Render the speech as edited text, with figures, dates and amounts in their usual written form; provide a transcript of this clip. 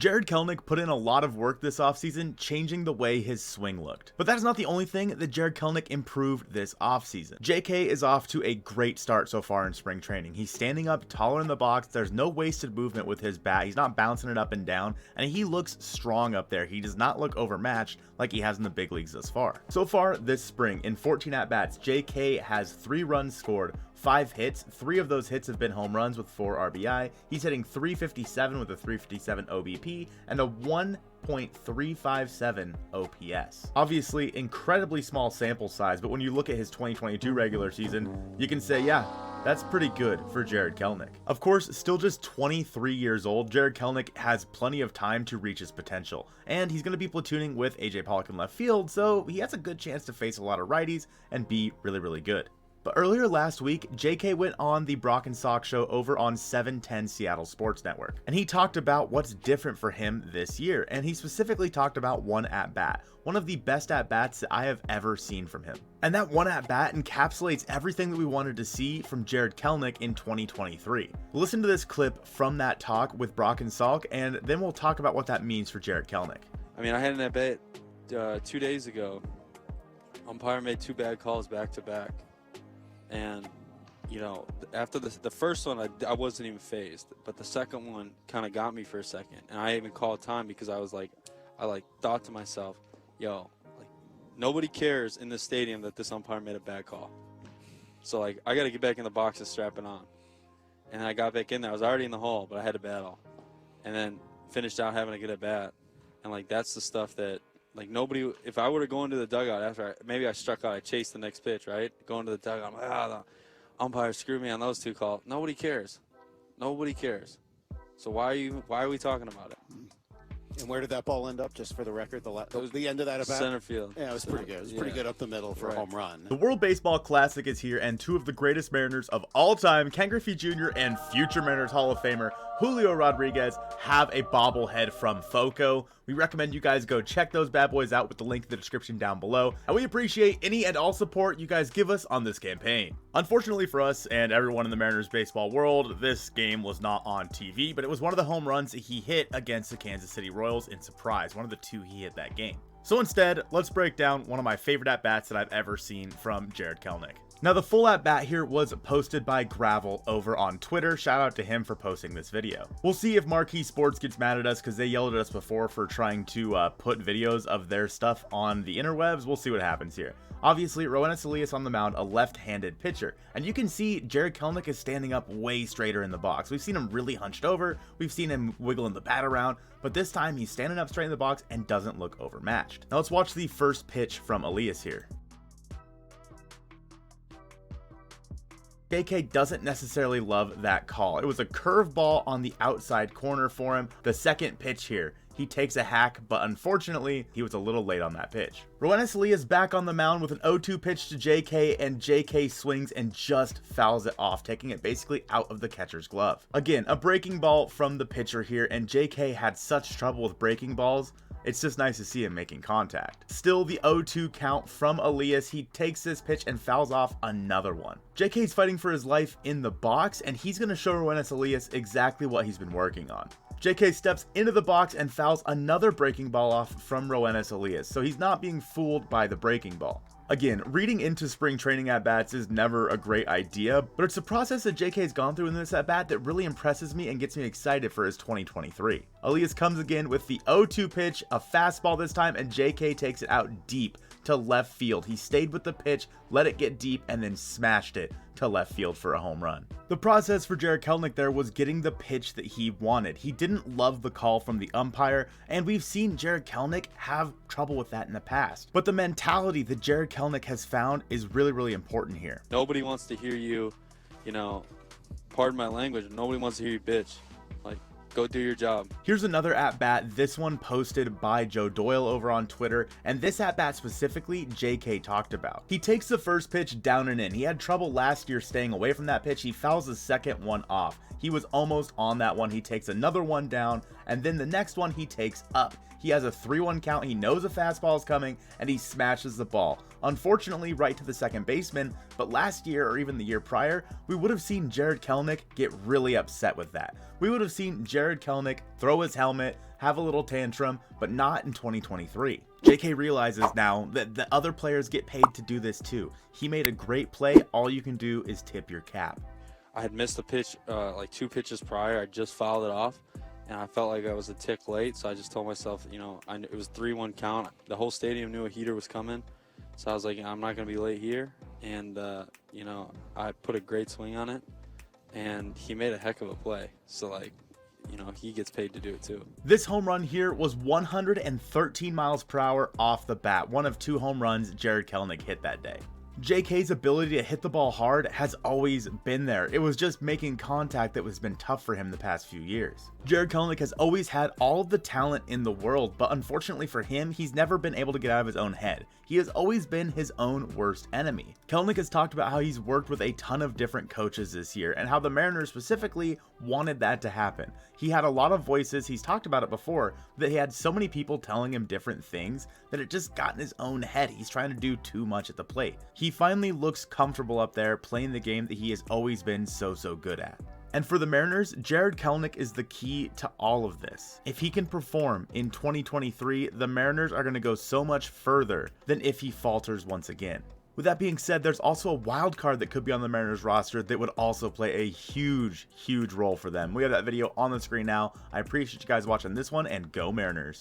Jarred Kelenic put in a lot of work this offseason, changing the way his swing looked. But that's not the only thing that Jarred Kelenic improved this offseason. JK is off to a great start so far in spring training. He's standing up taller in the box, there's no wasted movement with his bat, he's not bouncing it up and down, and he looks strong up there. He does not look overmatched like he has in the big leagues thus far. So far this spring, in 14 at-bats, JK has 3 runs scored, 5 hits, 3 of those hits have been home runs with 4 RBI. He's hitting .357 with a .357 OBP and a 1.357 OPS. Obviously, incredibly small sample size, but when you look at his 2022 regular season, you can say, yeah, that's pretty good for Jarred Kelenic. Of course, still just 23 years old, Jarred Kelenic has plenty of time to reach his potential, and he's going to be platooning with AJ Pollock in left field, so he has a good chance to face a lot of righties and be really good. But earlier last week, JK went on the Brock and Sock show over on 710 Seattle Sports Network, and he talked about what's different for him this year, and he specifically talked about one at-bat, one of the best at-bats that I have ever seen from him. And that one at-bat encapsulates everything that we wanted to see from Jarred Kelenic in 2023. Listen to this clip from that talk with Brock and Sock, and then we'll talk about what that means for Jarred Kelenic. I mean, I had an at-bat 2 days ago. Umpire made 2 bad calls back-to-back. And, you know, after the first one, I wasn't even phased. But the second one kind of got me for a second. And I even called time because I thought to myself, yo, like, nobody cares in this stadium that this umpire made a bad call. So, like, I got to get back in the box and strap it on. And I got back in there. I was already in the hole, but I had to battle. And then finished out having a good at-bat. And, like, that's the stuff that, like, nobody, if I were to go into the dugout after maybe I struck out, I chased the next pitch, right? Go into the dugout, I'm like, the umpire screwed me on those 2 calls. Nobody cares. Nobody cares. So why are we talking about it? And where did that ball end up, just for the record? The end of that at-bat? Center field. Yeah, it was pretty good. It was pretty good up the middle for a home run. The World Baseball Classic is here, and 2 of the greatest Mariners of all time, Ken Griffey Jr. and future Mariners Hall of Famer Julio Rodriguez, have a bobblehead from Foco. We recommend you guys go check those bad boys out with the link in the description down below, and we appreciate any and all support you guys give us on this campaign. Unfortunately for us and everyone in the Mariners baseball world, this game was not on TV, but it was one of the home runs that he hit against the Kansas City Royals in surprise, one of the 2 he hit that game. So instead, let's break down one of my favorite at-bats that I've ever seen from Jarred Kelenic. Now, the full at-bat here was posted by Gravel over on Twitter. Shout out to him for posting this video. We'll see if Marquee Sports gets mad at us because they yelled at us before for trying to put videos of their stuff on the interwebs. We'll see what happens here. Obviously, Roenis Elias on the mound, a left-handed pitcher. And you can see Jarred Kelenic is standing up way straighter in the box. We've seen him really hunched over. We've seen him wiggling the bat around. But this time, he's standing up straight in the box and doesn't look overmatched. Now, let's watch the first pitch from Elias here. JK doesn't necessarily love that call. It was a curveball on the outside corner for him. The second pitch here, he takes a hack, but unfortunately, he was a little late on that pitch. Roenis Elias back on the mound with an 0-2 pitch to JK, and JK swings and just fouls it off, taking it basically out of the catcher's glove. Again, a breaking ball from the pitcher here, and JK had such trouble with breaking balls. It's just nice to see him making contact. Still the 0-2 count from Elias. He takes this pitch and fouls off another one. JK's fighting for his life in the box, and he's going to show Roenis Elias exactly what he's been working on. JK steps into the box and fouls another breaking ball off from Roenis Elias, so he's not being fooled by the breaking ball. Again, reading into spring training at-bats is never a great idea, but it's a process that JK's gone through in this at-bat that really impresses me and gets me excited for his 2023. Elias comes again with the 0-2 pitch, a fastball this time, and JK takes it out deep to left field. He stayed with the pitch, let it get deep, and then smashed it to left field for a home run. The process for Jarred Kelenic there was getting the pitch that he wanted. He didn't love the call from the umpire, and we've seen Jarred Kelenic have trouble with that in the past. But the mentality that Jarred Kelenic has found is really important here. Nobody wants to hear you, pardon my language, nobody wants to hear you bitch. Like, go do your job. Here's another at-bat, this one posted by Joe Doyle over on Twitter, and this at-bat specifically JK talked about. He takes the first pitch down and in. He had trouble last year staying away from that pitch. He fouls the second one off. He was almost on that one. He takes another one down, and then the next one he takes up. He has a 3-1 count. He knows a fastball is coming, and he smashes the ball. unfortunately right to the second baseman, but last year or even the year prior, we would have seen Jarred Kelenic get really upset with that. We would have seen Jarred Kelenic throw his helmet, have a little tantrum, but not in 2023. JK realizes now that the other players get paid to do this too. He made a great play, all you can do is tip your cap. I had missed a pitch like 2 pitches prior. I just fouled it off, and I felt like I was a tick late, so I just told myself, you know, it was 3-1 count. The whole stadium knew a heater was coming, so I was like, I'm not going to be late here, and, you know, I put a great swing on it, and he made a heck of a play, so, like, you know, he gets paid to do it too. This home run here was 113 miles per hour off the bat, one of 2 home runs Jarred Kelenic hit that day. JK's ability to hit the ball hard has always been there. It was just making contact that has been tough for him the past few years. Jarred Kelenic has always had all of the talent in the world, but unfortunately for him, he's never been able to get out of his own head. He has always been his own worst enemy. Kelnic has talked about how he's worked with a ton of different coaches this year and how the Mariners specifically wanted that to happen. He had a lot of voices, he's talked about it before, that he had so many people telling him different things that it just got in his own head. He's trying to do too much at the plate. He finally looks comfortable up there playing the game that he has always been so good at. And for the Mariners, Jarred Kelenic is the key to all of this. If he can perform in 2023, the Mariners are going to go so much further than if he falters once again. With that being said, there's also a wild card that could be on the Mariners roster that would also play a huge role for them. We have that video on the screen now. I appreciate you guys watching this one, and go Mariners.